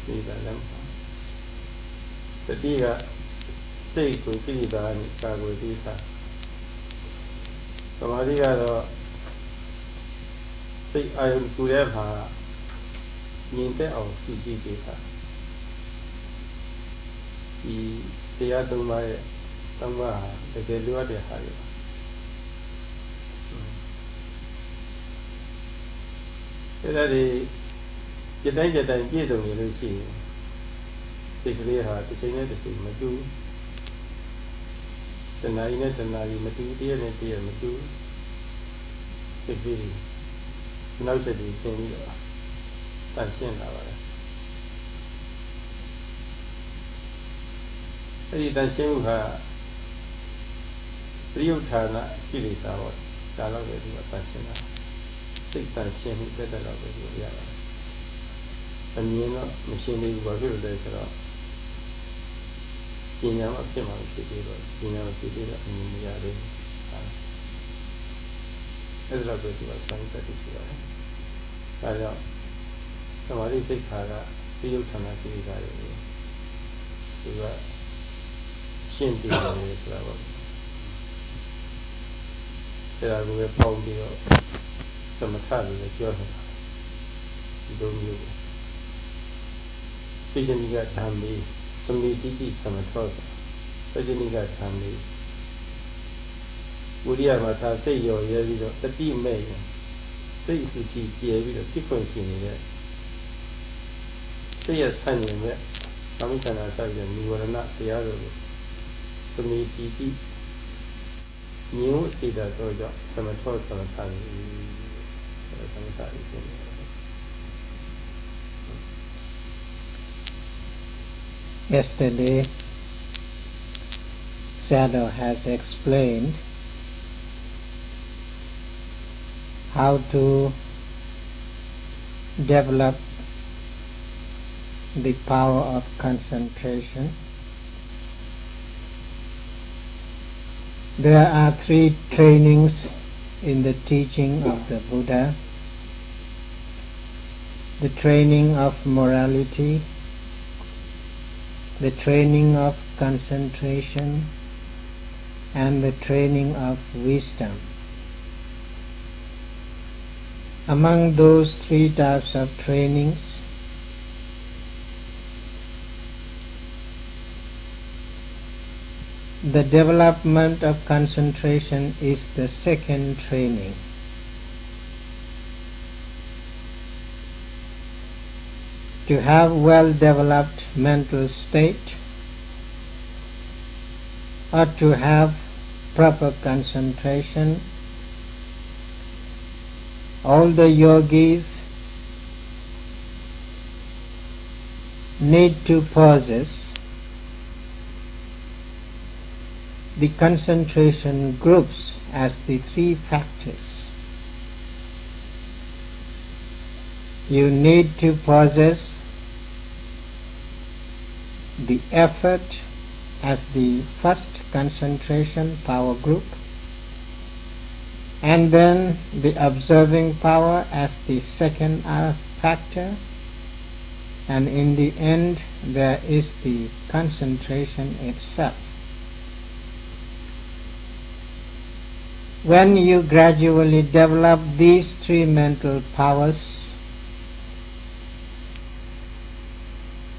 Nida Lampa. The Diga say to Kida and Kagudisa. Kamadiga say I am to have her Ninte of CG Gita. The other my Tama, as a Lua de Hayo. The danger that gives them you see. Secretly, her to say that she may do. The night and I may do dear and dear may do. Secretly, now said the thing that's in our. It does seem her real China, it is our dialogue with Tassina. Sick and shame that I love with you. And you know, machinery were very days around. You never came out of it, you never did it in the other. I love it was something that is right. I know somebody said, real China, you were shame being on this level. There are very pounding some time that you're don't you. Vision you got family, somebody did some atrocity. Vision you got family. Would you have say your year, the team may say, see, the difference in it. Say a son in there. How can I say that you were not the other? Somebody did. You see that some atrocity sometimes. Yesterday, Shadow has explained how to develop the power of concentration. There are 3 trainings in the teaching of the Buddha: the training of morality, the training of concentration, and the training of wisdom. Among those 3 types of trainings, the development of concentration is the second training. To have well-developed mental state, or to have proper concentration, all the yogis need to possess the concentration groups as the 3 factors. You need to possess the effort as the first concentration power group, and then the observing power as the second factor, and in the end there is the concentration itself. When you gradually develop these 3 mental powers,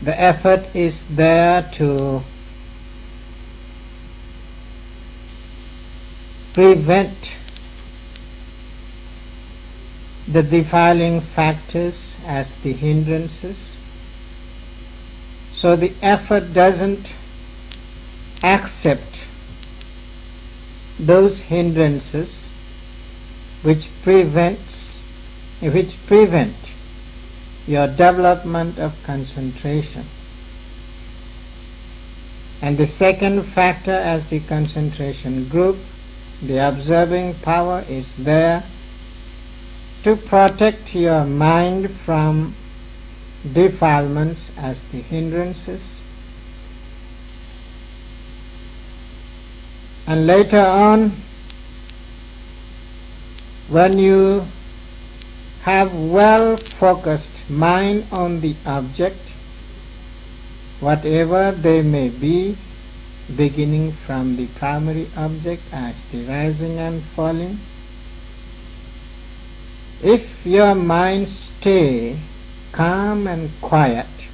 the effort is there to prevent the defiling factors as the hindrances. So the effort doesn't accept those hindrances which prevent your development of concentration. And the second factor as the concentration group, the observing power, is there to protect your mind from defilements as the hindrances. And later on, when you have well-focused mind on the object, whatever they may be, beginning from the primary object as the rising and falling. If your mind stay calm and quiet,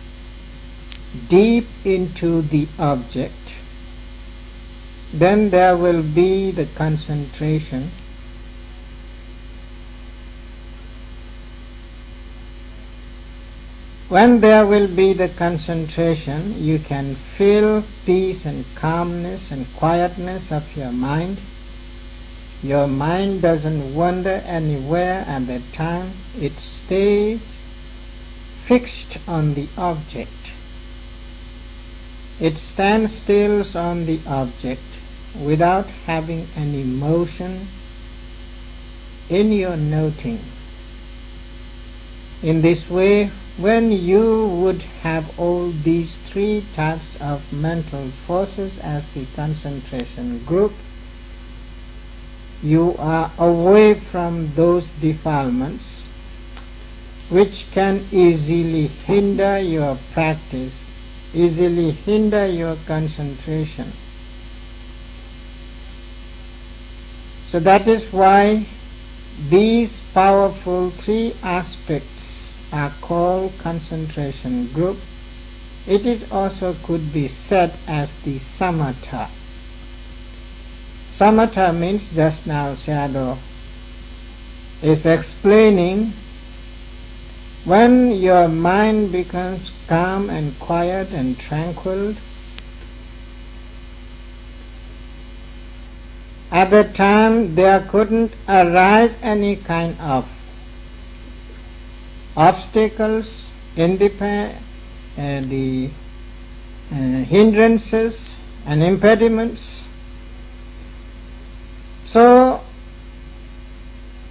deep into the object, then there will be the concentration. When there will be the concentration, you can feel peace and calmness and quietness of your mind. Your mind doesn't wander anywhere at that time. It stays fixed on the object. It stands still on the object without having any motion in your noting. In this way, when you would have all these three types of mental forces as the concentration group, you are away from those defilements which can easily hinder your practice, easily hinder your concentration. So that is why these powerful three aspects are called concentration group. It is also could be said as the samatha. Samatha means, just now Sayadaw is explaining, when your mind becomes calm and quiet and tranquil, at that time there couldn't arise any kind of obstacles, hindrances and impediments. So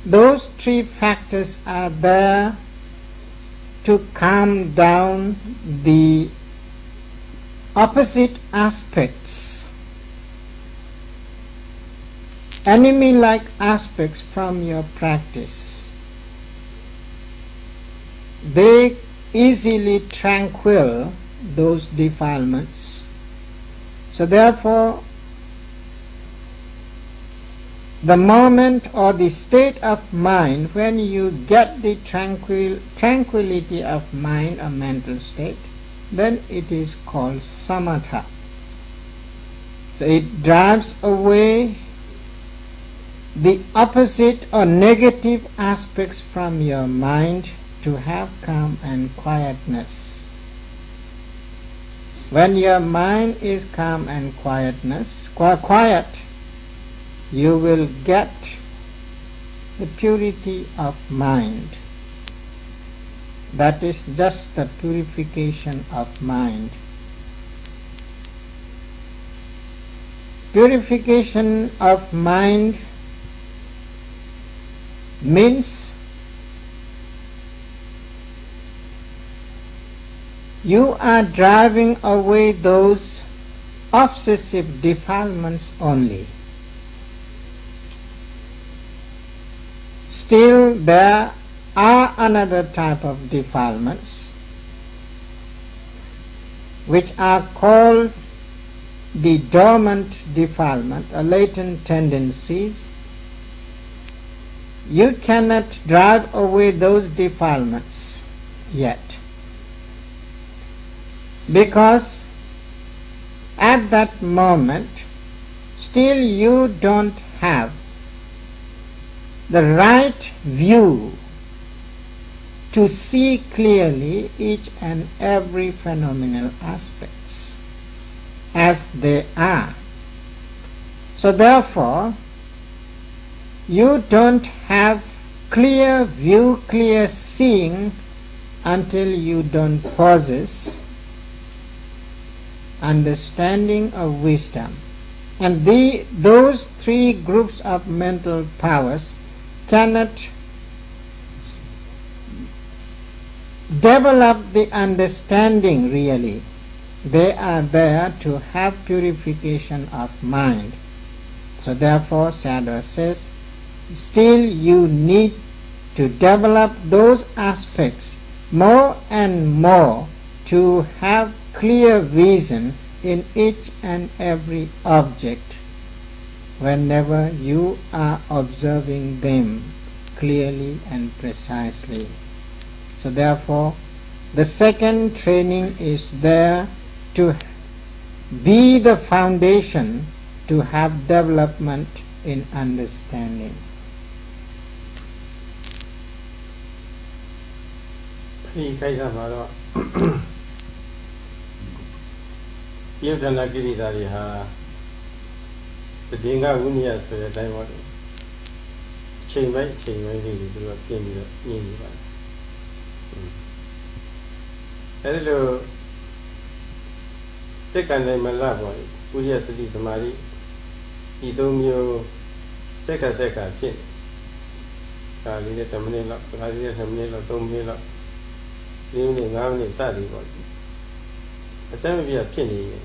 those three factors are there to calm down the opposite aspects, enemy-like aspects from your practice. They easily tranquil those defilements. So therefore, the moment or the state of mind when you get the tranquility of mind or mental state, then it is called samatha. So it drives away the opposite or negative aspects from your mind to have calm and quietness. When your mind is calm and quiet, you will get the purity of mind. That is just the purification of mind. Purification of mind means you are driving away those obsessive defilements only. Still, there are another type of defilements which are called the dormant defilement or latent tendencies. You cannot drive away those defilements yet, because at that moment still you don't have the right view to see clearly each and every phenomenal aspects as they are. So therefore, you don't have clear view, clear seeing until you don't possess understanding of wisdom. And those three groups of mental powers cannot develop the understanding really. They are there to have purification of mind. So therefore, Sayadaw says, still you need to develop those aspects more and more to have clear vision in each and every object whenever you are observing them clearly and precisely. So therefore, the second training is there to be the foundation to have development in understanding. ဒီခိုက်တာမှာတော့ ပြုဒနာကိရိတာတွေဟာတည်ငါဝိနည်းဆိုတဲ့အတိုင်းပါလို့ချိန်ပိုင်းလေးတွေသူကပြင်းပြီးတော့ညင်နေပါတယ်အဲဒီလိုစိတ်ကံတိုင်းမလပေါ့ဥရိယစတိသမာဓိဒီသုံးမျိုးစိတ်ခါဖြစ်ဒါလေးနဲ့10မိနစ်လောက်ဒါလေးနဲ့2မိနစ်လောက်3မိနစ်လောက်4မိနစ်5မိနစ်စသည်ပေါ့အစမ်းမပြဖြစ်နေရင်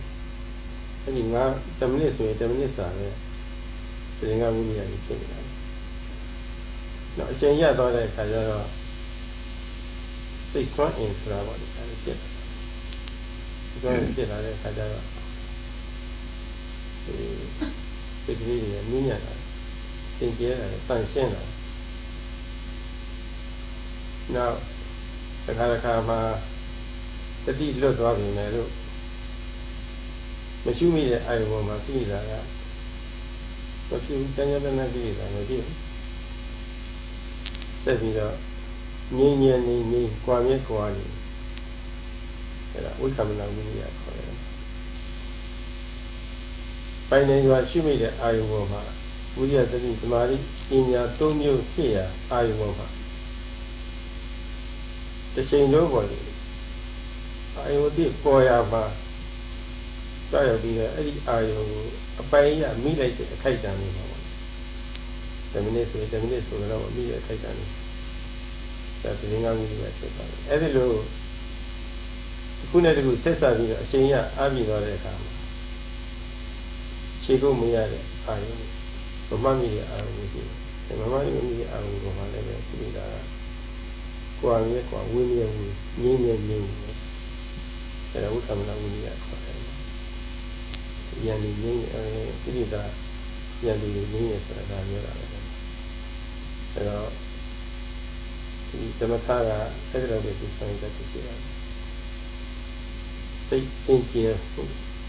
အဲ့ဒီ10မိနစ်ဆိုရင်10မိနစ်စာပဲစေငါဝိနည်းကြီးဖြစ်နေတာတော့အရှင်ရသွားတဲ့အခါကျတော့စိတ်ဆွမ်းအင်ဆိုတာပေါ့ဒီအဲ့ဒါဖြစ်ဆွမ်းဖြစ်လာတဲ့အခါကျတော့စိတ်ကလေးတွေမြင့်ရတာစင်ကြဲတာတန်ရှင်းတာနောက်တစ်ခါမှာတတိလွတ်သွားပြီမယ်လို့မရှိမိတဲ့အာယုံပေါ်မှာကိလေသာကမဖြစ်ဘူးကျန်ရတဲ့ကိလေသာမဖြစ်ဘူးဆက်ပြီးတော့ငြိမ်းနေကွာမြဲကွာနေအဲ့ဒါဝိက္ခမနာဝိနည်းခေါ်တယ်ပိုင်နေရွာရှိမိတဲ့အာယုံပေါ်မှာဝိရိယစတိသမာဓိပညာသုံးမျိုးဖြစ်ရာအာယုံပေါ်မှာတချိန်လုံးပေါ်လေအာယုံတိပေါ်ရမှာတွားရောက်ပြီးတော့အဲ့ဒီအာယုံကိုအပိုင်ရမိလိုက်တဲ့အခိုက်အတန့်လေးပါပေါ့10မိနစ်ဆိုရင်10မိနစ်ဆိုတော့မိတဲ့အခိုက်အတန့်လေးဒါတည်ငါဝိနည်းပဲဖြစ်ပါတယ်အဲ့ဒီလိုတစ်ခုနဲ့တစ်ခုဆက်ဆက်ပြီးတော့အရှင်ရအားပြည့်သွားတဲ့အခါမှာခြေကုပ်မရတဲ့အာယုံမမှတ်မိတဲ့အာယုံရှိတယ်မမှတ်မိတဲ့အာယုံကိုမှလည်းပဲဒီကကွာမြဲကွာဝိနည်းဝိငြိမ်းအဲ့ဒါဝိက္ခမနာဝိနည်းခေါ်တယ်ယန္တိငြိမ်းပိဋိဒါယန္တိငြိမ်းရဆိုတာဒါမျိုးတာပဲအဲ့တော့ဒီသမထကအဲ့ဒါလိုပဲဆိုင်တဲ့ဖြစ်စီတယ်စိတ်စင်ကြယ်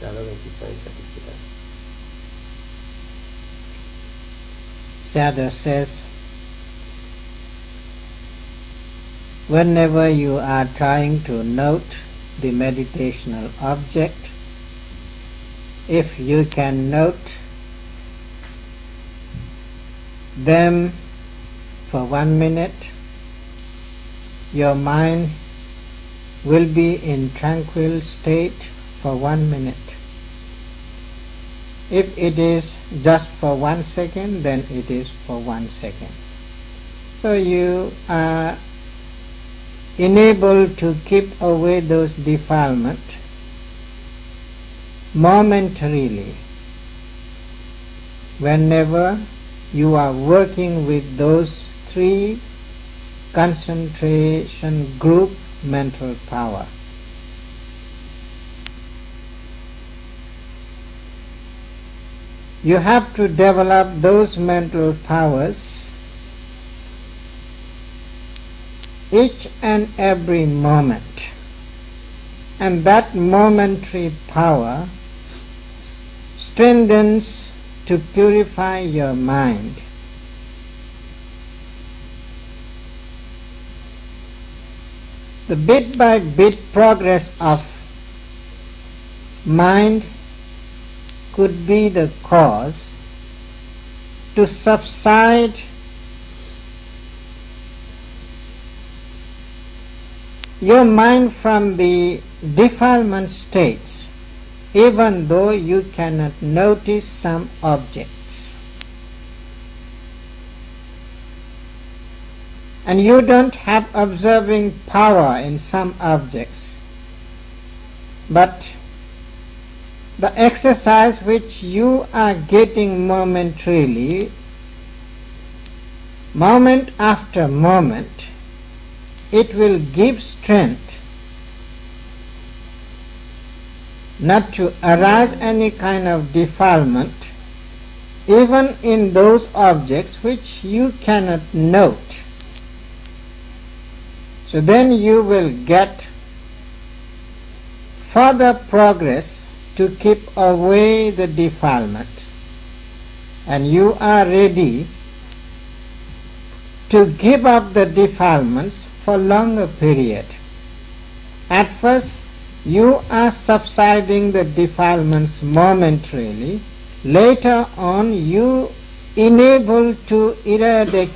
ဒါလိုပဲဆိုင်တဲ့ဖြစ်စီတယ်Sayadaw says, whenever you are trying to note the meditational object, if you can note them for 1 minute, your mind will be in tranquil state for 1 minute. If it is just for 1 second, then it is for 1 second. So you are enabled to keep away those defilements momentarily whenever you are working with those 3 concentration group mental power. You have to develop those mental powers each and every moment, and that momentary power strengthens to purify your mind. The bit by bit progress of mind could be the cause to subside your mind from the defilement states, even though you cannot notice some objects. And you don't have observing power in some objects, but the exercise which you are getting momentarily, moment after moment, it will give strength not to arise any kind of defilement, even in those objects which you cannot note. So then you will get further progress to keep away the defilement, and you are ready to give up the defilements for longer period. At first you are subsiding the defilements momentarily. Later on you enable to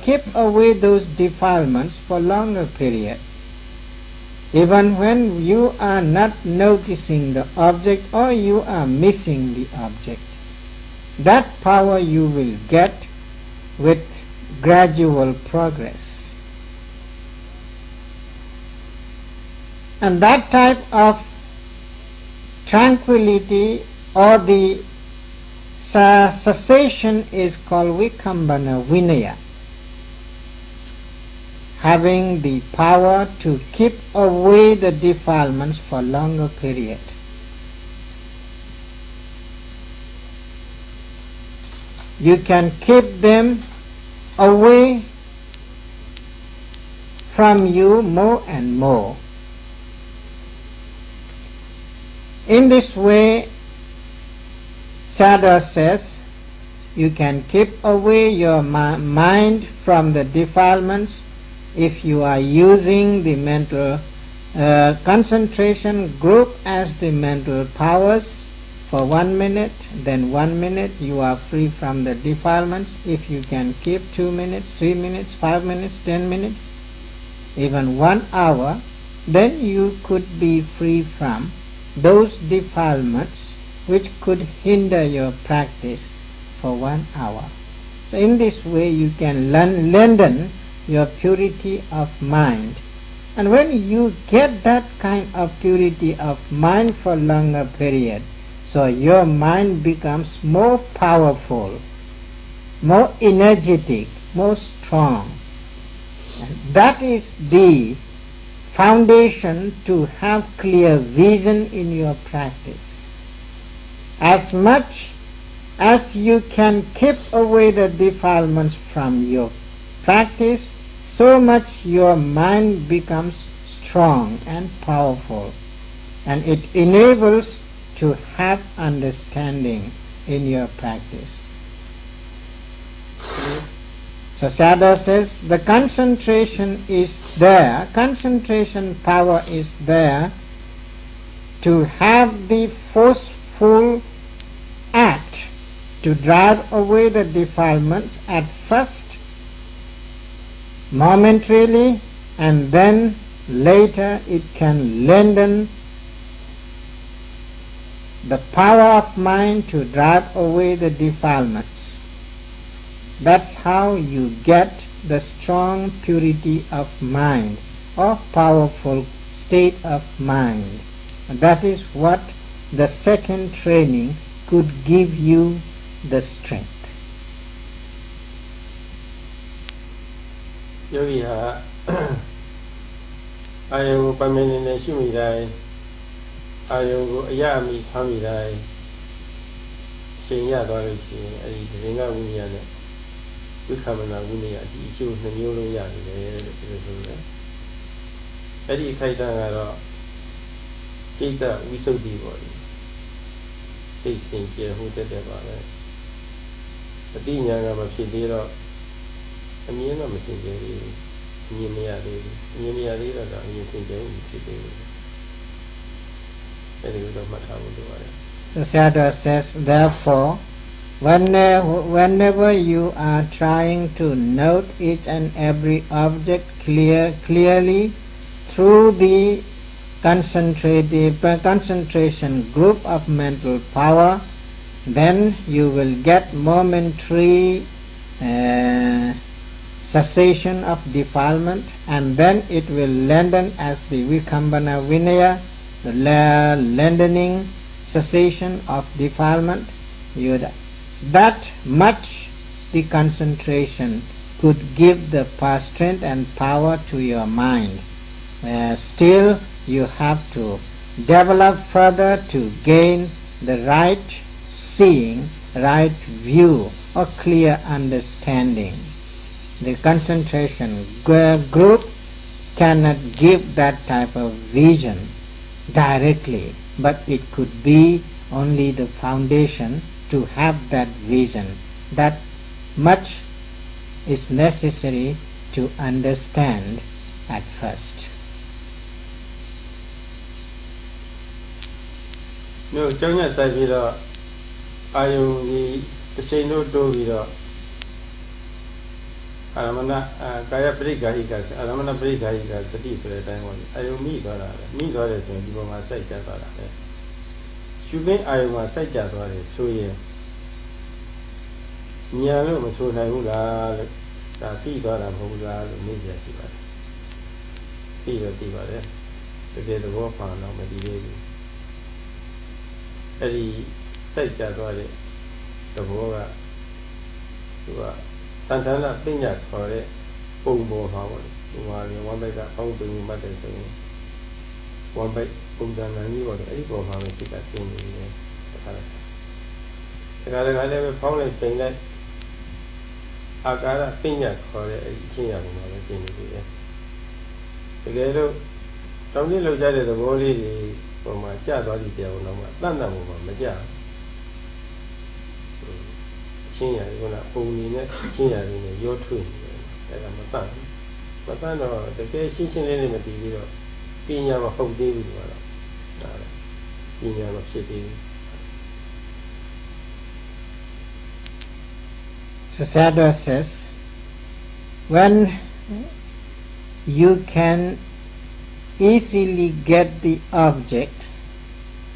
keep away those defilements for longer period. Even when you are not noticing the object or you are missing the object, that power you will get with gradual progress. And that type of tranquility or the cessation is called Vikambana Vinaya, having the power to keep away the defilements for longer period. You can keep them away from you more and more. In this way, Sayadaw says, you can keep away your mind from the defilements if you are using the mental concentration group as the mental powers for 1 minute, then 1 minute you are free from the defilements. If you can keep 2 minutes, 3 minutes, 5 minutes, 10 minutes, even 1 hour, then you could be free from those defilements which could hinder your practice for 1 hour. So in this way you can lengthen your purity of mind. And when you get that kind of purity of mind for longer period, so your mind becomes more powerful, more energetic, more strong. And that is the foundation to have clear vision in your practice. As much as you can keep away the defilements from your practice, so much your mind becomes strong and powerful, and it enables to have understanding in your practice. So Sayadaw says the concentration is there, concentration power is there to have the forceful act to drive away the defilements at first, momentarily, and then later it can lengthen the power of mind to drive away the defilements. That's how you get the strong purity of mind or powerful state of mind. And that is what the second training could give you the strength. ယောဂီဟာအာယုံကိုပင်ပင်နေနေရှုမိတိုင်းအာယုံကိုအရအမိဖမ်းမိတိုင်းအချိန်ရသွားလို့ရှိရင်အဲဒီဒဇင်္ဂဝိနည်းနဲ့ဝိခမနာဝိနည်းအဒီအကျိုး2မျိုးလုံးရတယ်လို့ပြောဆိုတယ်။အဲ့ဒီအခိုက်အတန့်ကတော့စိတ်တဝိသုဒ္ဓိပေါ့လေ။စိတ်စင်ကြယ်ဟုတ်တဲ့ပါပဲ။အတိညာကမဖြစ်သေးတော့အမြင်တော့မစင်ကြယ်သေးဘူး။မြင်မရသေးဘူး။မြင်မရသေးတော့အမြင်စင်ကြယ်မှုဖြစ်သေးဘူး။အဲ့ဒီလိုတော့မှတ်ထားဖို့လိုပါတယ်။ So Sayadaw says, therefore, whenever you are trying to note each and every object clearly through the concentration group of mental power, then you will get momentary cessation of defilement, and then it will lengthen as the Vikambana Vinaya, the lengthening cessation of defilement. That much the concentration could give the strength and power to your mind. Still you have to develop further to gain the right seeing, right view, or clear understanding. The concentration group cannot give that type of vision directly, but it could be only the foundation to have that vision. That much is necessary to understand at first. No, China sai bi do ayung di techain no do bi do aramana kaya parikahika aramana parikahika sati ဆိုတဲ့အတိုင်းပေါ့အာယုံမိသွားတာမိသွားတယ်ဆိုရင်ဒီပုံမှာစိုက်ကြသွားတာပဲရှုခင်းအာယုံမှာစိုက်ကြသွားတယ်ဆိုရင်ညာလို့မဆိုနိုင်ဘူးလားလို့ဒါသိသွားတာမဟုတ်ဘူးလားလို့မေးเสียရှိပါတယ်သိတော့သိပါတယ်တကယ်သဘောမှန်တော့မသိသေးဘူးအဲ့ဒီစိုက်ကြသွားတဲ့သဘောကသူကစန္ဒနာပညာခေါ်တဲ့ပုံပေါ်မှာပေါ့လေဒီမှာဝမ်ဘိတ်ကအောင်းပင်မှတ်တယ်ဆိုရင်ဝမ်ဘိတ်ပုံစံနာကြီးပေါ့လေအဲ့ဒီပေါ်မှာပဲစိတ်ကကျင်းနေတယ်တခါလည်းပဲဖောင်းလိုက်ပိန်လိုက်အာကာရပညာခေါ်တဲ့အဲ့ဒီအချင်းရပုံမှာပဲကျင်းနေတယ်တကယ်လို့တောင်းတလောက်ကြတဲ့သဘောလေးတွေပုံမှာကြာသွားပြီတရားဝင်တော့မှတန်တန်ပုံမှာမကြာချင်းရည်ကပုံနေနဲ့ချင်းရည်နဲ့ရောထွေးနေတယ်အဲ့ဒါမတန်တော့တကယ်ရှင်းရှင်းလေးလေးမတည်ပြီးတော့ပညာမဟုတ်သေးဘူးဆိုတော့ဒါလည်းပညာမဖြစ်သေးဘူး Sayadaw says, when you can easily get the object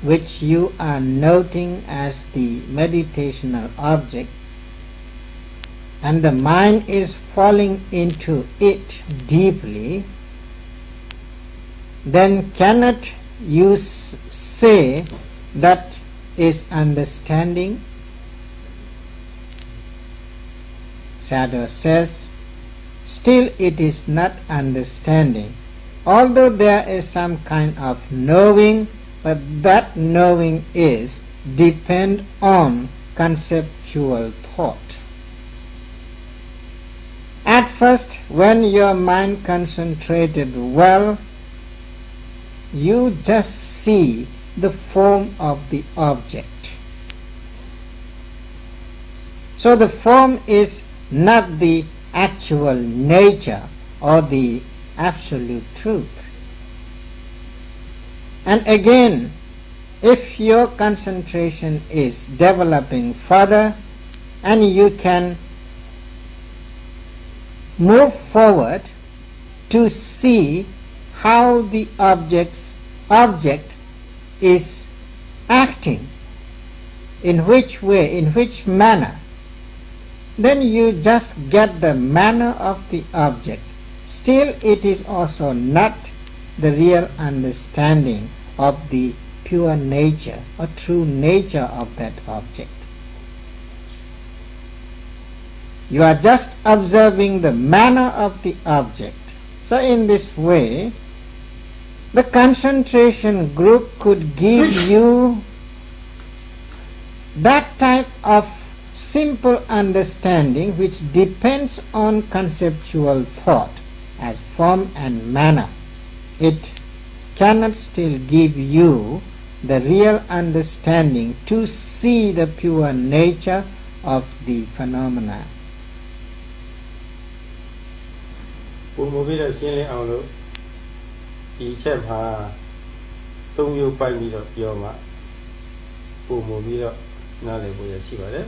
which you are noting as the meditational object, and the mind is falling into it deeply, then cannot you say that is understanding? Sayadaw says, still it is not understanding, although there is some kind of knowing, but that knowing is depend on conceptual thought. At first, when your mind concentrated well, you just see the form of the object. So the form is not the actual nature or the absolute truth. And again, if your concentration is developing further and you can move forward to see how the object is acting, in which way, in which manner, then you just get the manner of the object. Still it is also not the real understanding of the pure nature or true nature of that object. You are just observing the manner of the object. So in this way, the concentration group could give you that type of simple understanding which depends on conceptual thought as form and manner. It cannot still give you the real understanding to see the pure nature of the phenomena. ပုံမပြီးတော့ရှင်းလင်းအောင်လို့ဒီချက်မှာသုံးမျိုးပိုက်ပြီးတော့ပြောမှပုံမပြီးတော့နားလည်ဖို့ရရှိပါတယ်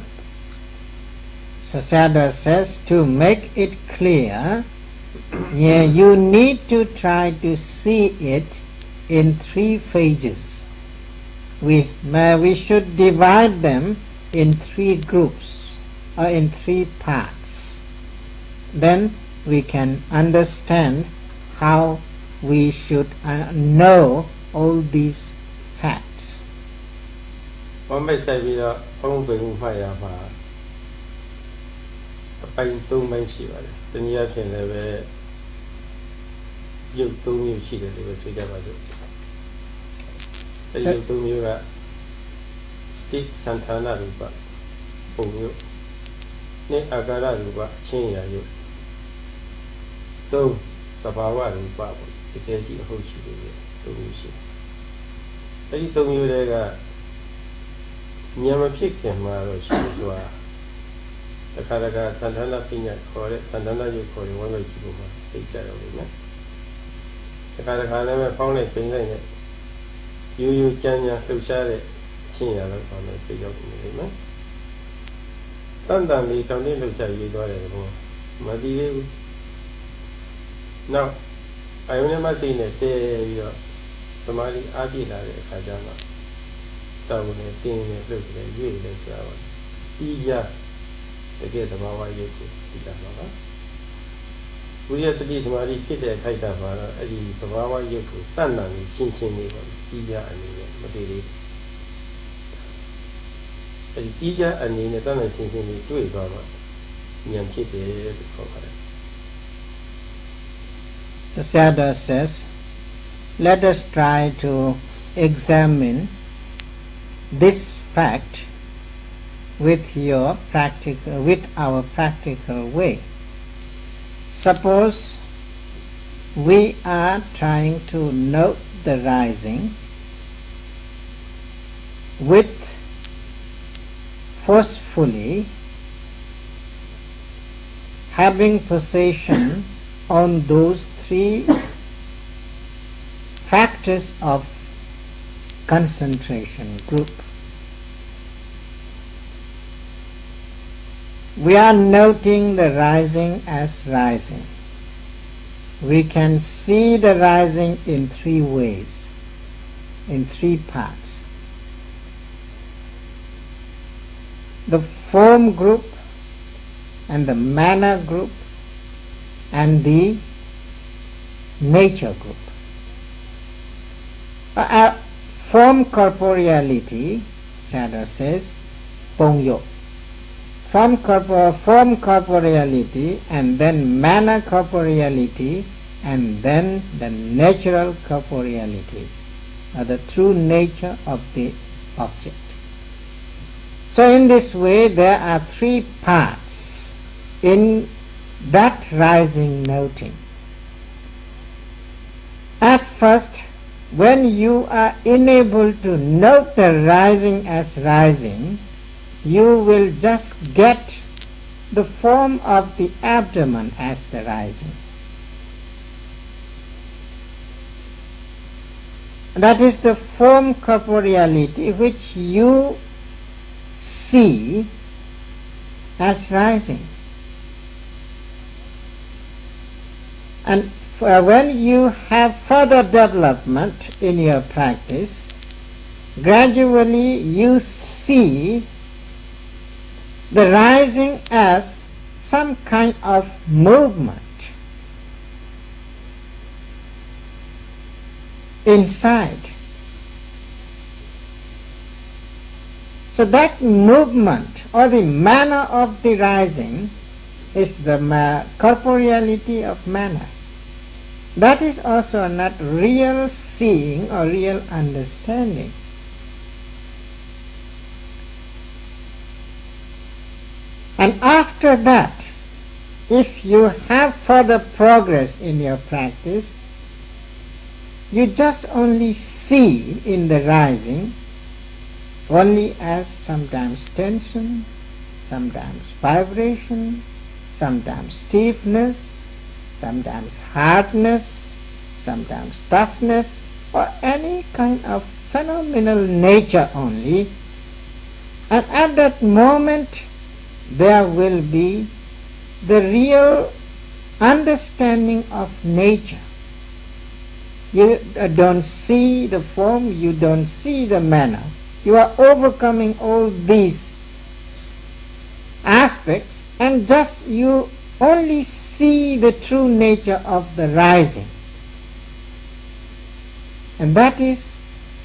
So Sayadaw says, to make it clear, you need to try to see it in 3 phases. We should divide them in 3 groups or in 3 parts. Then we can understand how we should know all these facts. ဘာမှစိုက်ပြီးတော့ဘုံပင်မှတ်ရမှာအပိုင်း3ပိုင်းရှိပါတယ်တနည်းအားဖြင့်လည်းပဲရုပ်3မျိုးရှိတယ်လို့ပဲဆိုကြပါစို့ အဲ့ဒီသုံးမျိုးကတိသန္ဌာနရူပပုံမျိုးနှစ်အာကာရရူပအချင်းရာယုတ်သုံးသဘာဝရူပပေါ့တကယ်ရှိအဟုတ်ရှိတယ်သုံးမျိုးရှိအဲ့ဒီသုံးမျိုးတွေကဉာဏ်မဖြစ်ခင်မှာတော့ရှိစွာတခါတခါသန္ဌာနပညာခေါ်တဲ့သန္ဌာနယုတ်ခေါ်တဲ့ဝိုင်းဝိုင်းကြည့်ဖို့မှာစိတ်ကြရောက်နေတယ်တခါတခါလည်းဖောင်းလိုက်ပိန်လိုက်နဲ့ရိုးရိုးကြမ်းကြမ်းလှုပ်ရှားတဲ့အချင်းရာတော့ကောင်းတဲ့စိတ်ရောက်နေတယ်နော်တန်တန်လေးတောင်းတင်းလှုပ်ရှားရေးသွားတယ်ကောမတည်သေးဘူးနောက်အယုံနဲ့မစိတ်နဲ့တဲပြီးတော့သမာဓိအားပြည့်လာတဲ့အခါကျမှတောင်းနေတင်းနေလှုပ်တယ်ရွေ့တယ်ဆိုတာပါတီးရတကယ်သဘာဝရုပ်ကိုသိတာပါနော်ဝိရိယစတိသမာဓိဖြစ်တဲ့ခိုက်တာမှာတော့အဲ့ဒီသဘာဝရုပ်ကိုတန်တန်လေးရှင်းရှင်းလေးပေါ့တီးရအနေနဲ့မတည်သေးအဲ့ဒီတီးကြအနေနဲ့တန်တန်ရှင်းရှင်းလေးတွေ့သွားမှဉာဏ်ဖြစ်တယ်လို့ခေါ်ပါတယ် So Sayadaw says, let us try to examine this fact with our practical way. Suppose we are trying to note the rising with forcefully having possession on those three factors of concentration group. We are noting the rising as rising. We can see the rising in three ways, in three parts. The form group and the manner group and the nature group. Form corporeality, Sayadaw says, Pongyo. Form corporeality and then manner corporeality and then the natural corporeality, or the true nature of the object. So in this way there are three parts in that rising noting. At first, when you are unable to note the rising as rising, you will just get the form of the abdomen as the rising. That is the form corporeality which you see as rising. And when you have further development in your practice, gradually you see the rising as some kind of movement inside. So that movement or the manner of the rising is the corporeality of manner. That is also not real seeing or real understanding. And after that, if you have further progress in your practice, you just only see in the rising only as sometimes tension, sometimes vibration, sometimes stiffness, sometimes hardness, sometimes toughness, or any kind of phenomenal nature only. And at that moment there will be the real understanding of nature. You don't see the form, you don't see the manner. You are overcoming all these aspects and just you only see the true nature of the rising. And that is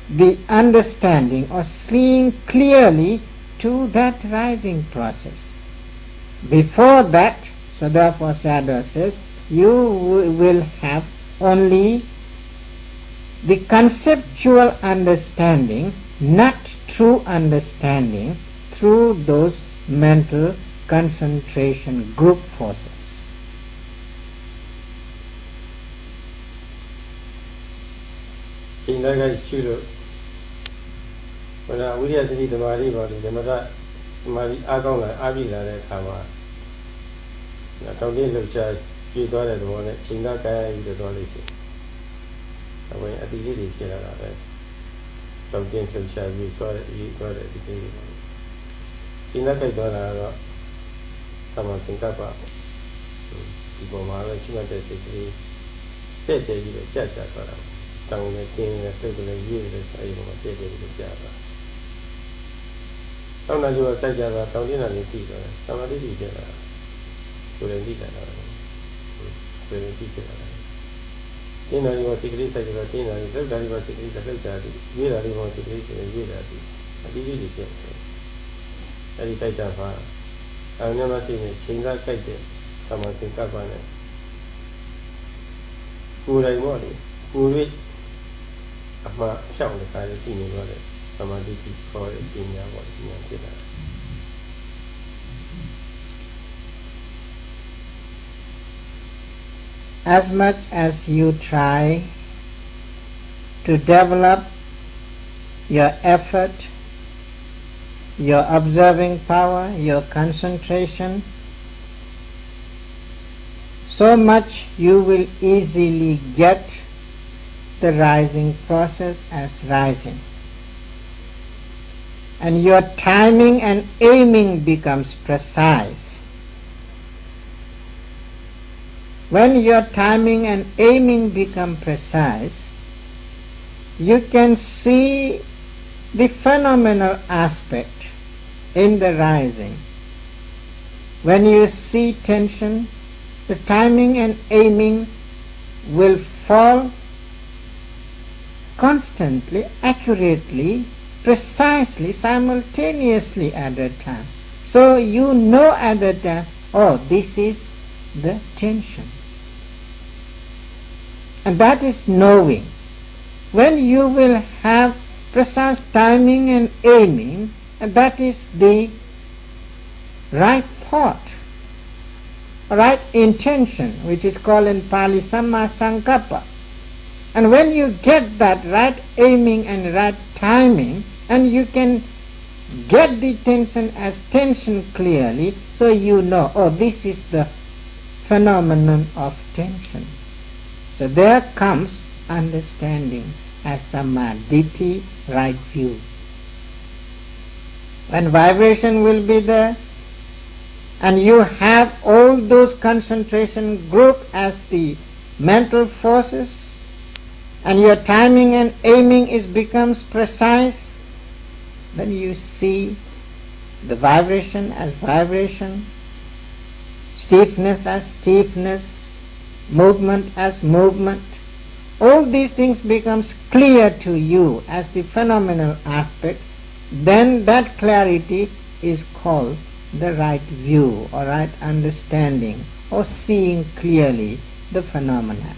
the understanding or seeing clearly to that rising process. Before that, so therefore Sayadaw says, you will have only the conceptual understanding, not true understanding, through those mental concentration group forces. As much as you try to develop your effort, your observing power, your concentration, so much you will easily get the rising process as rising. And your timing and aiming becomes precise. When your timing and aiming become precise, you can see the phenomenal aspect in the rising. When you see tension, the timing and aiming will fall constantly, accurately, precisely, simultaneously at that time. So you know at that time, oh, this is the tension. And that is knowing. When you will have precise timing and aiming, and that is the right thought, right intention, which is called in Pali Samma Sankappa. And when you get that right aiming and right timing, and you can get the tension as tension clearly, so you know, oh, this is the phenomenon of tension. So there comes understanding as samadhi, right view. When vibration will be there, and you have all those concentration group as the mental forces, and your timing and aiming becomes precise, then you see the vibration as vibration, stiffness as stiffness, movement as movement. All these things becomes clear to you as the phenomenal aspect. Then that clarity is called the right view or right understanding or seeing clearly the phenomenon.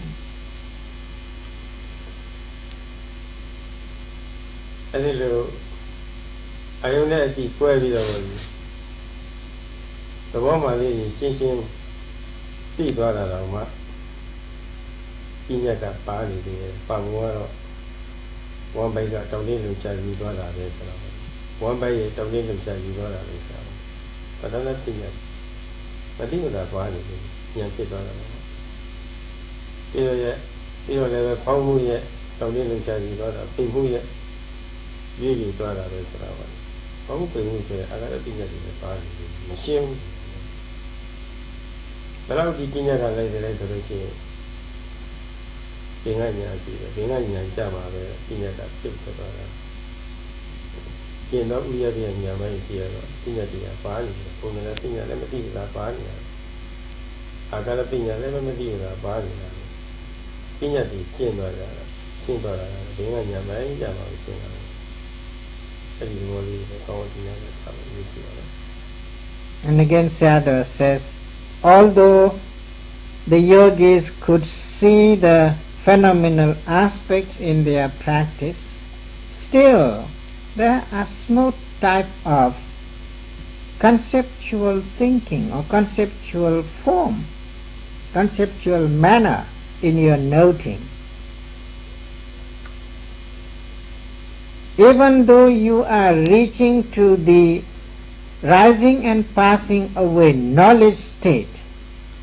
And again Sayadaw says, although the yogis could see the phenomenal aspects in their practice, still there are smooth type of conceptual thinking or conceptual form, conceptual manner in your noting. Even though you are reaching to the rising and passing away knowledge state,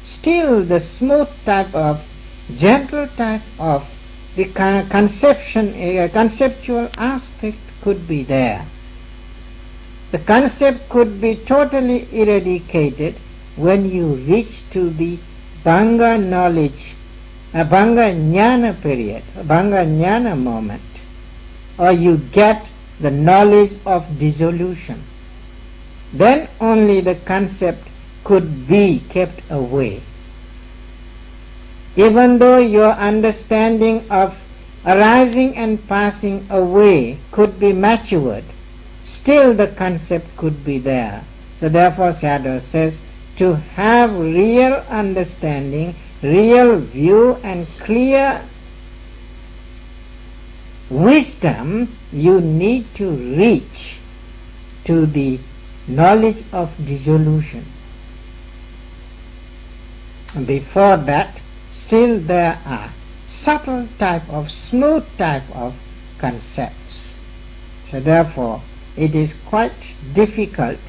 still the smooth type of, gentle type of the conceptual aspect could be there. The concept could be totally eradicated when you reach to the Bhanga knowledge, a Bhanga Jnana period, a Bhanga Jnana moment, or you get the knowledge of dissolution. Then only the concept could be kept away. Even though your understanding of arising and passing away could be matured, still the concept could be there. So therefore Sayadaw says, to have real understanding, real view and clear wisdom, you need to reach to the knowledge of dissolution. Before that, still there are subtle type of, smooth type of concepts. So therefore, it is quite difficult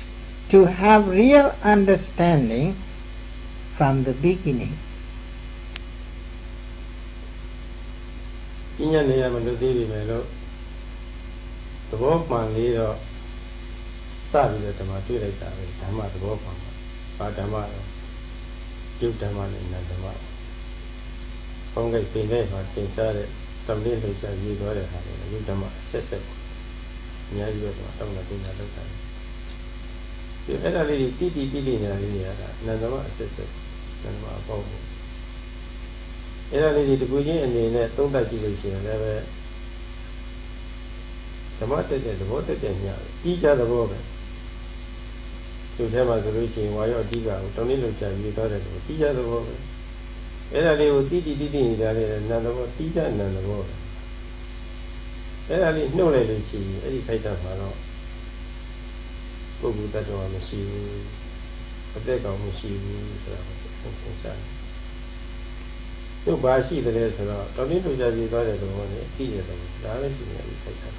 to have real understanding from the beginning. ပညာနေရမလို့သေးပြီမယ်လို့သဘောမှန်လေးတော့စပြီးတော့ဓမ္မတွေ့လိုက်တာပဲဓမ္မသဘောမှန်ပါဘာဓမ္မတော့ယုတ်ဓမ္မနဲ့နတ်ဓမ္မပေါင်းကြိုက်ပင်တဲ့မှာသင်စားတဲ့တမလေးလှူရှားရေးသွားတဲ့ဟာလေယုတ်ဓမ္မဆက်ဆက်အများကြီးတော့တောင်းတာတင်တာလောက်တာဒီအဲ့ဒါလေးတိတိညာလေးတွေရတာနတ်ဓမ္မအဆက်ဆက်နတ်ဓမ္မအပေါင်းအဲ့ဒါလေးဒီတကူချင်းအနေနဲ့သုံးသပ်ကြည့်လို့ရှိရင်လည်းပဲဓမ္မတက်တဲ့သဘောတက်တဲ့ညတီးကြသဘောပဲသူထဲမှာဆိုလို့ရှိရင်ဝါရောအတိကကိုတောင်းနေလို့ချာပြီးသွားတယ်လို့တီးကြသဘောပဲအဲ့ဒါလေးကိုတိနေတာလေးနန္သဘောတီးကြနန္သဘောပဲအဲ့ဒါလေးနှုတ်လိုက်လို့ရှိရင်အဲ့ဒီခိုက်တာမှာတော့ပုဂ္ဂိုလ်တ attva မရှိဘူးအသက်ကောင်မရှိဘူးဆိုတာကိုသင်စားသူဘာရှိတယ်ဆိုတော့တော်တင်းလူချပြေသွားတဲ့သဘောနဲ့သိရတယ်ဒါလည်းရှိနေပြီခိုက်တာ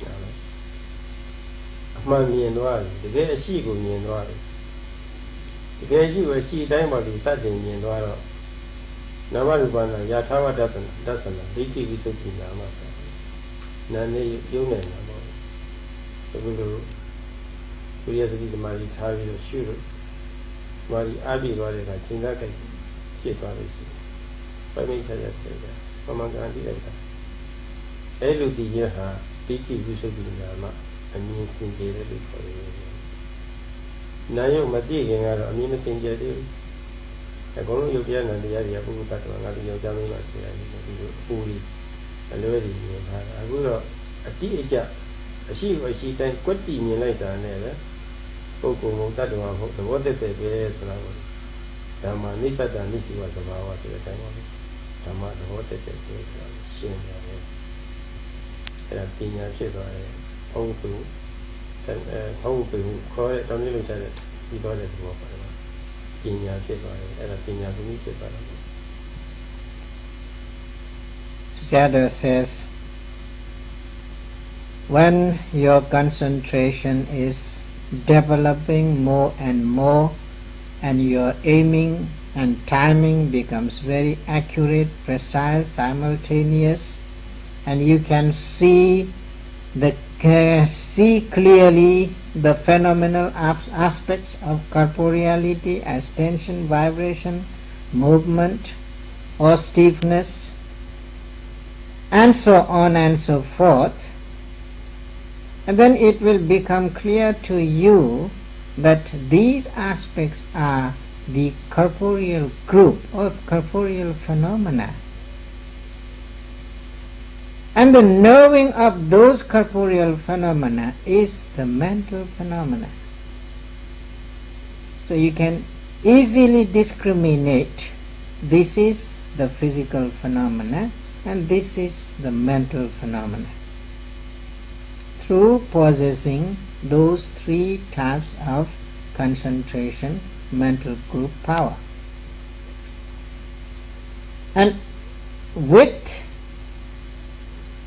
ဒါလည်းအမှန်မြင်သွားတယ်တကယ်အရှိကိုမြင်သွားတယ်တကယ်ရှိကိုအရှိတိုင်းပေါ်ဒီစတင်မြင်သွားတော့နာမရူပနာယထာဝတ္တဒသနာဒိဋ္ဌိဝိသုဒ္ဓိနာမဆိုတာနာနေရုံးနေတာပေါ့အခုလိုဝိရိယစတိဓမ္မကြီးထားပြီးတော့ရှုလို့မာကြီးအားပြီးသွားတဲ့အခါချိန်သားကြိုက်ဖြစ်သွားလို့ရှိတယ်။ပိုင်မိတ်ဆက်ရတဲ့ကမမကန်တိလိုက်တာ။အဲ့လိုတည်ရဟာဒိဋ္ဌိဝိသုဒ္ဓိနာမအမြင်စင်ကြယ်တဲ့လို့ခေါ်တယ်။နာယုတ်မတည်ခင်ကတော့အမြင်မစင်ကြယ်သေးဘူး။အကုန်လုံးယုတ်တရားနာတရားတွေကပုဂ္ဂိုလ်တ attva ငါတို့ယောက်ျားမင်းမဆိုရတယ်ဒီလိုပူရီအလွဲတွေမြင်တာ။အခုတော့အတိအကျအရှိတိုင်းကွက်တီမြင်လိုက်တာနဲ့ပဲပုဂ္ဂိုလ်မဟုတ်တ attva မဟုတ်သဘောတည့်ပဲဆိုတာကိုဓမ္မနိစ္စတနိစီဝသဘာဝဆိုတဲ့အတိုင်းပါပဲဓမ္မသဘောတည့်ပဲဆိုတာရှင်းနေတယ်အဲ့ဒါပညာဖြစ်သွားတယ်ဘုံသူဘုံသူခေါ်တဲ့တောင်းနေလို့ဆက်တဲ့ပြီးသွားတဲ့သဘောပါပဲပညာဖြစ်သွားတယ်အဲ့ဒါပညာဘုံဖြစ်သွားတယ် Sayadaw says, when your concentration is developing more and more and your aiming and timing becomes very accurate, precise, simultaneous, and you can see clearly the phenomenal aspects of corporeality as tension, vibration, movement or stiffness, and so on and so forth, and then it will become clear to you that these aspects are the corporeal group or corporeal phenomena. And the knowing of those corporeal phenomena is the mental phenomena. So you can easily discriminate this is the physical phenomena, and this is the mental phenomena. Through possessing those three types of concentration, mental group power. And with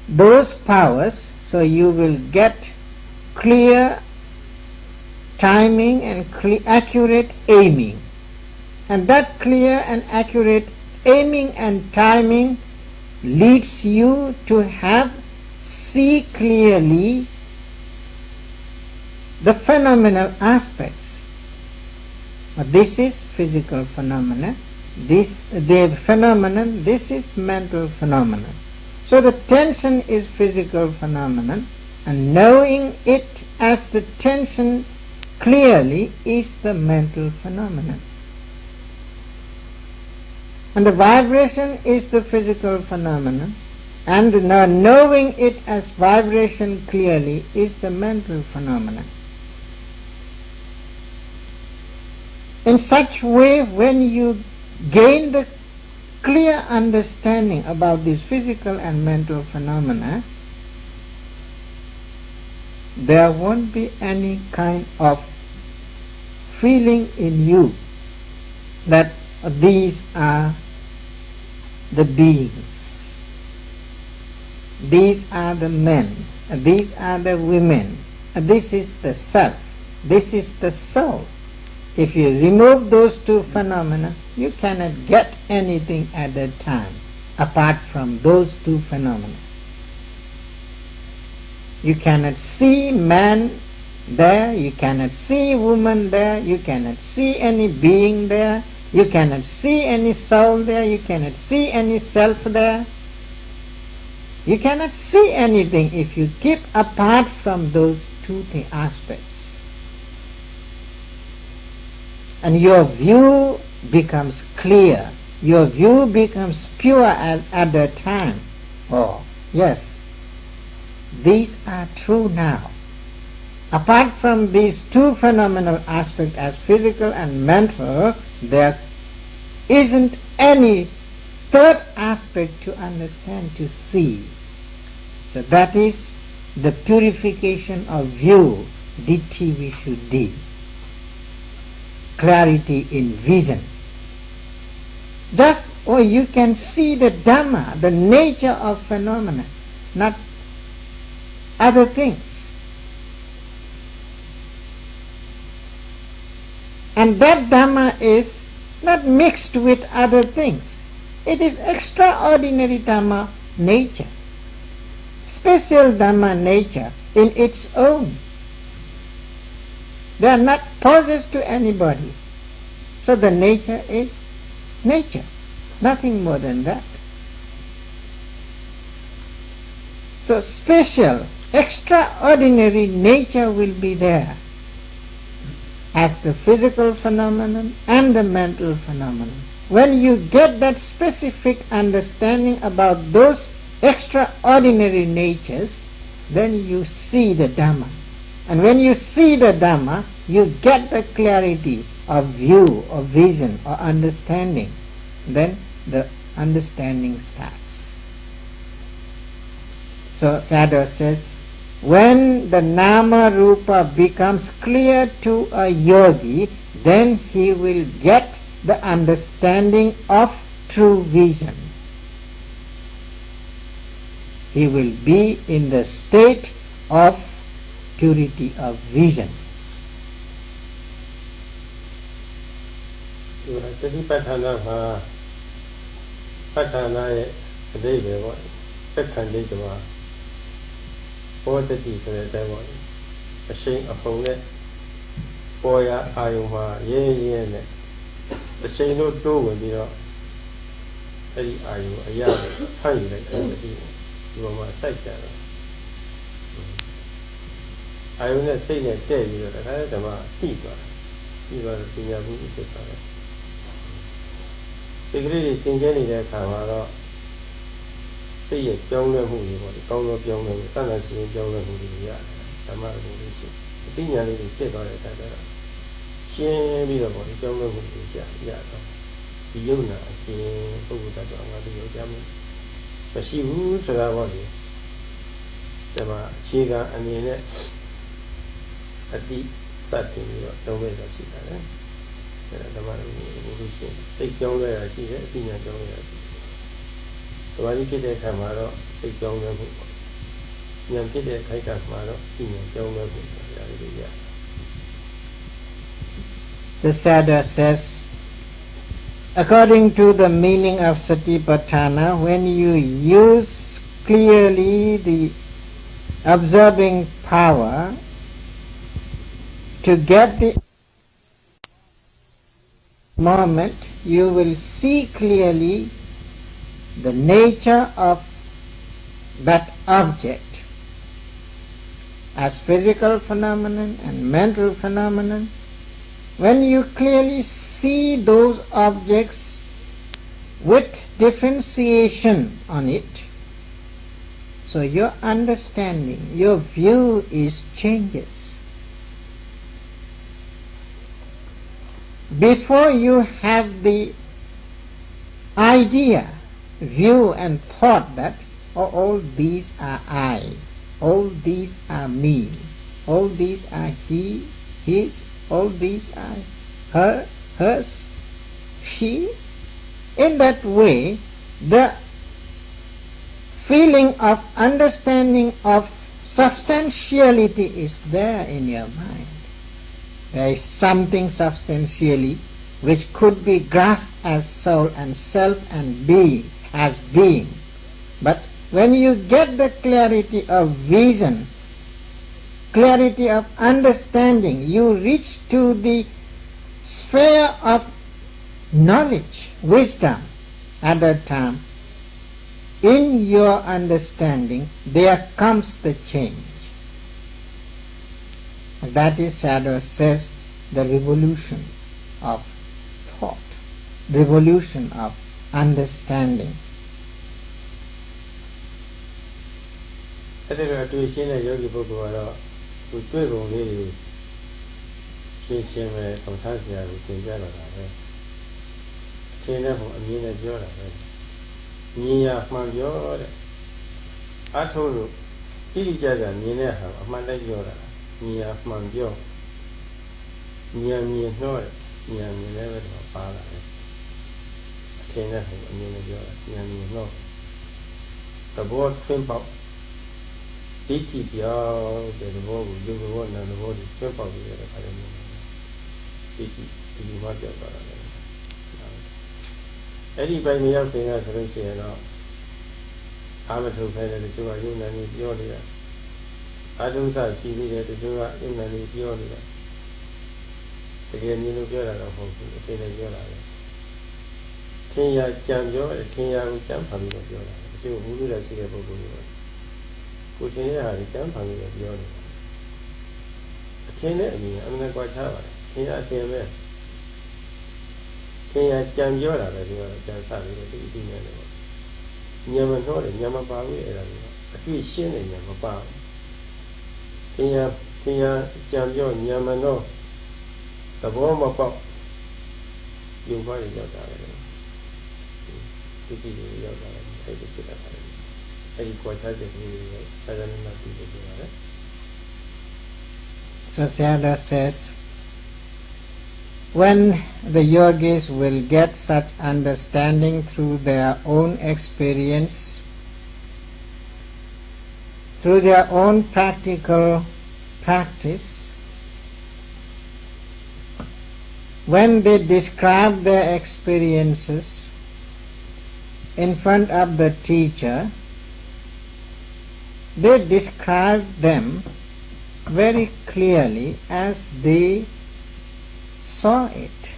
those powers, so you will get clear timing and accurate aiming. And that clear and accurate aiming and timing leads you to see clearly the phenomenal aspects. This is physical phenomena, this is mental phenomenon. So the tension is physical phenomenon, and knowing it as the tension clearly is the mental phenomenon. And the vibration is the physical phenomenon, and knowing it as vibration clearly is the mental phenomenon. In such way, when you gain the clear understanding about these physical and mental phenomena, there won't be any kind of feeling in you that these are the beings, these are the men, these are the women, this is the self, this is the soul. If you remove those two phenomena, you cannot get anything at that time apart from those two phenomena. You cannot see man there, you cannot see woman there, you cannot see any being there, you cannot see any soul there, you cannot see any self there. You cannot see anything if you keep apart from those two aspects. And your view becomes clear, your view becomes pure at that time. Oh, yes, these are true now. Apart from these two phenomenal aspects as physical and mental, there isn't any third aspect to understand, to see. So that is the purification of view, Ditti Vishuddhi. Clarity in vision. Just you can see the Dhamma, the nature of phenomena, not other things. And that Dhamma is not mixed with other things. It is extraordinary Dhamma nature, special Dhamma nature in its own. They are not possessed to anybody. So the nature is nature, nothing more than that. So special, extraordinary nature will be there as the physical phenomenon and the mental phenomenon. When you get that specific understanding about those extraordinary natures, then you see the Dhamma. And when you see the Dhamma, you get the clarity of view, of vision, or understanding. Then the understanding starts. So Sayadaw says, when the Nama Rupa becomes clear to a yogi, then he will get the understanding of true vision. He will be in the state of purity of vision. စတိပဋ္ဌာနာမှာပဋ္ဌာနာရဲ့အဓိပ္ပာယ်ပေါ့ပဋ္ဌာန်ဒိဋ္ဌဝါဘောတတိဆိုတဲ့အတိုင်းပေါ့အရှိန်အဟုန်နဲ့ပေါ်ရအာယုံမှာရဲရဲနဲ့တစ်ချိန်လို့တိုးဝင်ပြီးတော့အဲ့ဒီအာယုံအရာကိုဖတ်ယူလိုက်တယ်ဒီပေါ်မှာစိုက်ကြတယ်အာယုံနဲ့စိတ်နဲ့တဲ့ပြီးတော့တခါဓမ္မတိသွားပြီးတော့ပညာဘူးဖြစ်သွားတယ်စိတ်ကလေးတွေစင်ကြဲနေတဲ့အခါမှာတော့စိတ်ရဲ့ပြောင်းလဲမှုတွေပေါ့ဒီကောင်းသောပြောင်းလဲမှုတဏ္ဍာရှင်ပြောင်းလဲမှုတွေရတယ်ဓမ္မကိုလို့ရှိအသိဉာဏ်လေးတွေဖြစ်သွားတဲ့အခါကျတော့ရှင်းပြီးတော့ပေါ့ဒီပြောင်းလဲမှုတွေရတော့ ဒီယုံနာအပြင်ပုဂ္ဂိုလ်တ attva ငါတို့ယောက်ျားမရှိဘူးဆိုတာပေါ့လေဒီမှာအခြေခံအနေနဲ့အတိစတင်ပြီးတော့သုံးခဲ့တာရှိတာလေအဲဒါဓမ္မလို့ဘုရှင်စိတ်ကြောင်းလဲတာရှိတယ်အတိညာကြောင်းလဲတာရှိတယ်ဓမ္မကြီးဖြစ်တဲ့အခါမှာတော့စိတ်ကြောင်းလဲဖို့ပေါ့ဉာဏ်ဖြစ်တဲ့ခိုက်ကမှာတော့အတိညာကြောင်းလဲဖို့ဆိုတာလေးရ The Sayadaw says, according to the meaning of Satipatthana, when you use clearly the observing power to get the moment, you will see clearly the nature of that object as physical phenomenon and mental phenomenon. When you clearly see those objects with differentiation on it, so your understanding, your view is changes. Before you have the idea, view and thought that all these are I, all these are me, all these are he, his, all these are her, hers, she. In that way, the feeling of understanding of substantiality is there in your mind. There is something substantially which could be grasped as soul and self and being, as being. But when you get the clarity of vision, clarity of understanding, you reach to the sphere of knowledge, wisdom. At that time, in your understanding, there comes the change. That is, Sayadaw says, the revolution of thought, revolution of understanding. အဲ့ဒါတော့တွေ့ရှင်းတဲ့ယောဂီပုဂ္ဂိုလ်ကတော့သူတွေ့ပုံလေးတွေရှင်းရှင်းပဲပုံထားစရာကိုသင်ပြလာတာပဲအချင်းနဲ့ဟိုအမြင်နဲ့ပြောတာပဲမြင်ရမှန်ပြောတဲ့အထုံးလို့တိတိကျကျမြင်တဲ့ဟာအမှန်တိုင်းပြောတာမြင်ရမှန်ပြောဉာဏ်မြင်နှောတယ်ဉာဏ်မြင်လည်းပဲတော့ပါလာတယ်အချင်းနဲ့ဟိုအမြင်နဲ့ပြောတာဉာဏ်မြင်နှောသဘောထွင်းပေါက်ဒိဋ္ဌိပြောင်းတဲ့သဘောကိုလူသဘောနာသဘောကိုကျွတ်ပေါက်ပြီးတဲ့အခါကျတော့ဒိဋ္ဌိဒီလိုမှပြောက်သွားတာလေအဲ့ဒီပိုင်းမရောက်ခင်ကဆိုလို့ရှိရင်တော့အာမထုခိုင်းတယ်တချို့ကယုံနာနေပြောနေတယ်အာထုဆရှိသေးတယ်တချို့ကယုံနာနေပြောနေတယ်တကယ်မြင်လို့ပြောတာတော့မဟုတ်ဘူးအချိန်နဲ့ပြောတာလေထင်ရကြံပြောတယ်ထင်ရကိုကြံဖန်ပြီးတော့ပြောတာတချို့ဘူးလို့ရှိတဲ့ပုဂ္ဂိုလ်တွေကိုထင်ရတာကြံဖန်ပြီးတော့ပြောတယ်အချင်းနဲ့အမြင်အမှန်ကွာခြားပါတယ်ထင်ရအထင်ပဲထင်ရကြံပြောတာပဲဒီကကြံစပြီးတော့ဒီအတိနဲ့တော့ညံမနှောတယ်ညံမပါဘူးအဲ့ဒါကအတွေ့ရှင်းတယ်ညံမပါဘူးထင်ရကြံပြောညံမနှောသဘောမပေါက်ယူပါရရောက်တာလေဒီကြည့်ရရောက်တာလေအဲ့ဒီဖြစ်တာလေအဲ့ဒီကွာခြားချက်ကိုခြားခြားနဲ့မှသိလို့ပြောရတယ် So Sayadaw says, when the yogis will get such understanding through their own experience, through their own practical practice, when they describe their experiences in front of the teacher, they describe them very clearly as they saw it.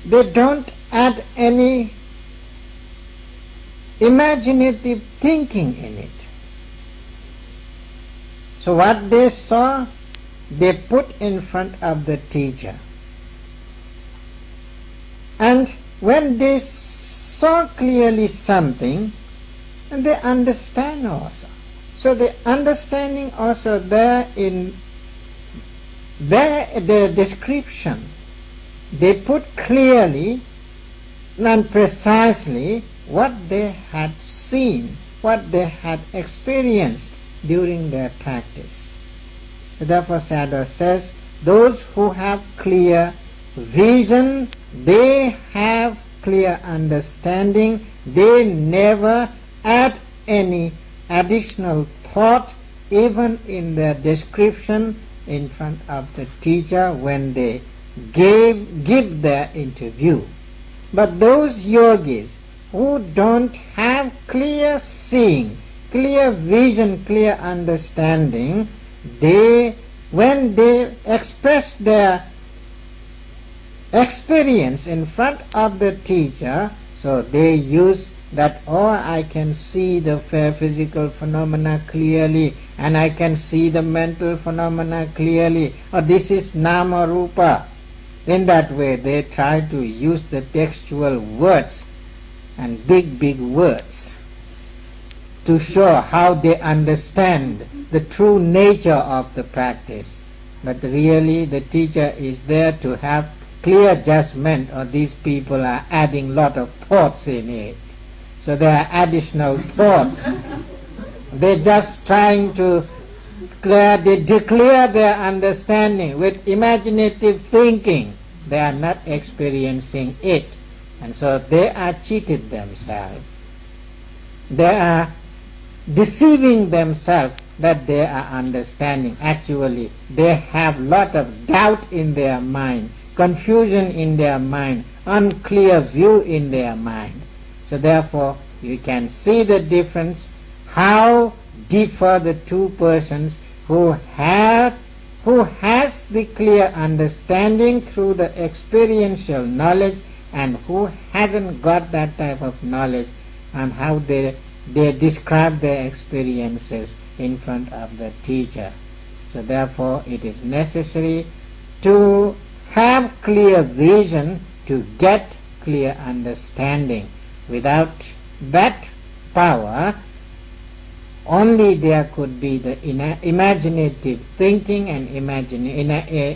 They don't add any imaginative thinking in it. So what they saw, they put in front of the teacher. And when they saw clearly something, and they understand also. So the understanding also there in the description they put clearly and precisely what they had seen, what they had experienced during their practice. Therefore Sayadaw says, those who have clear vision, they have clear understanding, they never add any additional thought even in their description in front of the teacher when they give their interview. But those yogis who don't have clear seeing, clear vision, clear understanding, when they express their experience in front of the teacher, so they use that, oh, I can see the physical phenomena clearly, and I can see the mental phenomena clearly, or this is nama rupa. In that way they try to use the textual words and big words to show how they understand the true nature of the practice. But really the teacher is there to have clear judgment, or these people are adding lot of thoughts in it. So there are additional thoughts. They're just trying to declare their understanding with imaginative thinking. They are not experiencing it, and so they are cheated themselves. They are deceiving themselves that they are understanding. Actually they have lot of doubt in their mind, confusion in their mind, unclear view in their mind. So therefore you can see the difference, how differ the two persons who has the clear understanding through the experiential knowledge and who hasn't got that type of knowledge, and how they describe their experiences in front of the teacher. So therefore it is necessary to have clear vision to get clear understanding. Without that power, only there could be the imaginative thinking and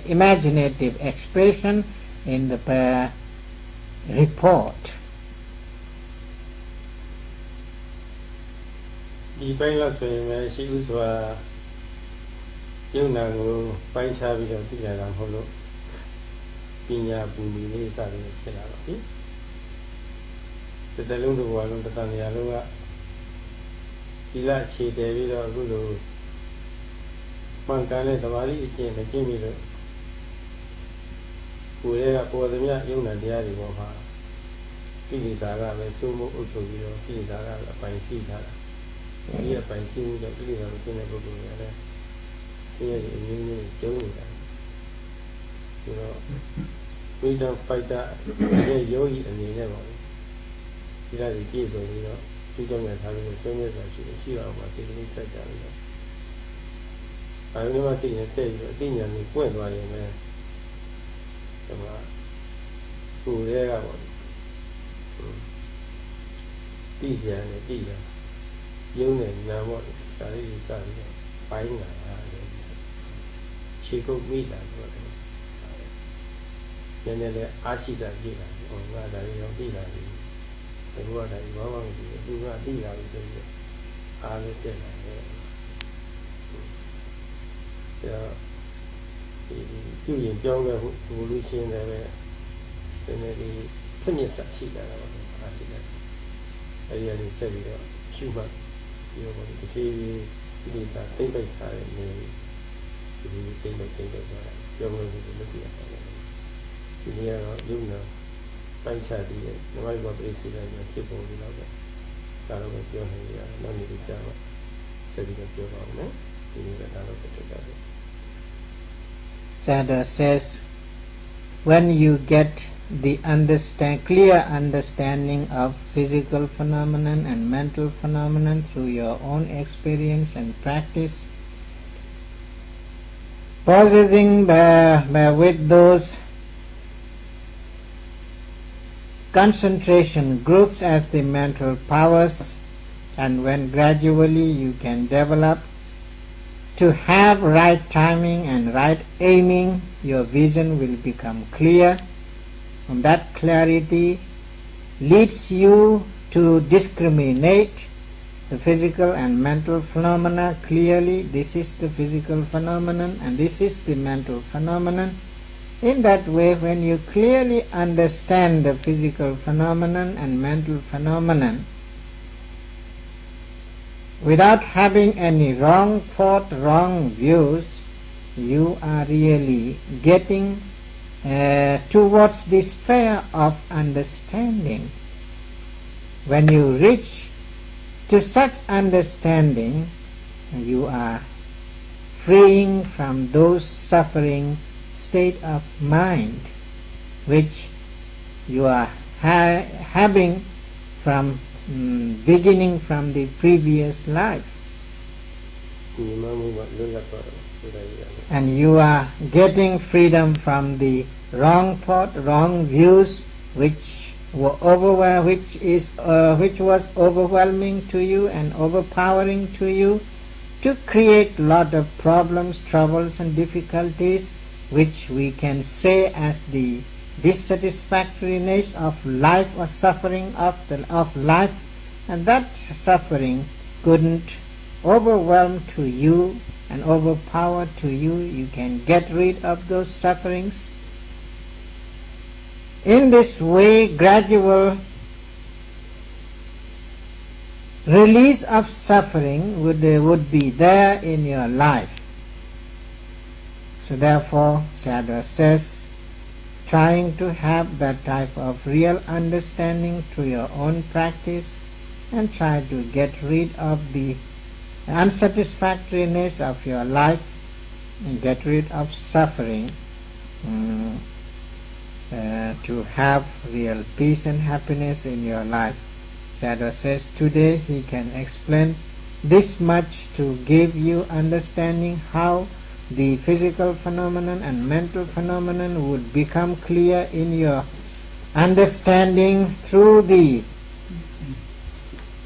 imaginative expression in the report. ဒီပိုင်းလောက်ဆိုရင်လည်းရှိဥစွာယုံနာကိုပိုင်းခြားပြီးတော့သိရတာမဟုတ်လို့ပညာပူမီလေးစပြီးဖြစ်လာတော့ပြီတစ်တလုံးတစ်ဘဝလုံးတစ်တန်ရာလုံးကဒီလခြေတယ်ပြီးတော့အခုလိုမှန်ကန်တဲ့သမာဓိအကျင့်မကျင့်ပြီးလို့ကိုယ်ရဲ့ပေါ်သမျှယုံနာတရားတွေပေါ်မှာကိလေသာကပဲစိုးမိုးအုပ်ချုပ်ပြီးတော့ကိလေသာကအပိုင်စီးထားတာဒီအပိုင်စီးမှုကြောင့်ကိလေသာကိုကျင့်တဲ့ပုဂ္ဂိုလ်တွေကလည်းဆင်းရဲတဲ့အမျိုးမျိုးကျုံနေတာဆိုတော့ freedom fighter ရဲ့ယောဂီအနေနဲ့ပေါ့ဒီလားဒီပြည့်စုံပြီးတော့ကျူးကျောင်းရထားပြီးဆွေးနွေးတာရှိအောင်ပါစိတ်ကလေးဆက်ကြပြီးတော့အဲဒီမှာစိတ်နဲ့တဲ့ပြီးတော့အသိဉာဏ်ကိုပွင့်သွားရင်လည်းဒီမှာကိုယ်ရဲ့ကပေါ့သိစရာနဲ့သိတာယုံနဲ့နာပေါ့ဒါလေးစပြီးတော့ပိုင်းလာတာခြေကုပ်မိတာပေါ့နည်းနည်းလေးအားရှိစားကြည့်တာဟောငါဒါလေးတော့သိတာဒီဘုရားတိုင်းဘာမှမသိဘူးသူကသိတာလို့ဆိုပြီးအားလေးတက်လာတယ်ဒီပြုရင်ပြောင်းခဲ့ဖို့ဘုလူရှင်းတယ်ပဲဒီနေ့ဒီသစ္စာရှိတာတော့အားရှိတယ်အဲဒီအရေးဆက်ပြီးတော့ရှုမှတ်ပြီးတော့ဒီဖြည်းဖြည်းဒီကတိတ်ပိတ်ထားတဲ့နေဒီတိတ်ပိတ်သွားပြောင်းလို့ဒီလိုပြရတယ်ဒီနေ့ကတော့ယုံနာပိုင်းခြားပြီးတဲ့နမဘပရိစေတနဲ့ဖြစ်ပုံဒီတော့ဒါတော့ပြောနေရနောက်နေ့ကြာတော့ဆက်ပြီးတော့ပြောပါဦးနော်ဒီနေ့ကဒါတော့ပြတ်တယ်Sayadaw says, when you get the clear understanding of physical phenomenon and mental phenomenon through your own experience and practice, possessing with those concentration groups as the mental powers, and when gradually you can develop to have right timing and right aiming, your vision will become clear, and that clarity leads you to discriminate the physical and mental phenomena clearly. This is the physical phenomenon and this is the mental phenomenon. In that way, when you clearly understand the physical phenomenon and mental phenomenon without having any wrong thought, wrong views, you are really getting towards this sphere of understanding. When you reach to such understanding, you are freeing from those suffering state of mind which you are having from beginning from the previous life. And you are getting freedom from the wrong thought, wrong views which was overwhelming to you and overpowering to you, to create lot of problems, troubles and difficulties, which we can say as the dissatisfactoriness of life or suffering of life, and that suffering couldn't overwhelm to you and overpower to you. You can get rid of those sufferings. In this way, gradual release of suffering would be there in your life. So therefore, Sayadaw says, trying to have that type of real understanding through your own practice and try to get rid of the unsatisfactoriness of your life and get rid of suffering, to have real peace and happiness in your life. Sayadaw says today he can explain this much to give you understanding how the physical phenomenon and mental phenomenon would become clear in your understanding through the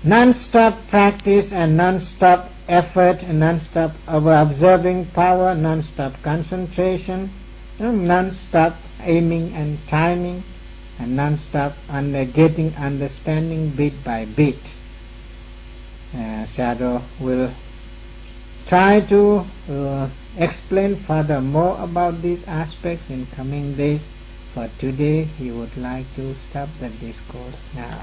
non-stop practice and non-stop effort and non-stop observing power, non-stop concentration, non-stop aiming and timing, and non-stop getting understanding bit by bit. Sayadaw will try to explain further more about these aspects in coming days. For today, he would like to stop the discourse now.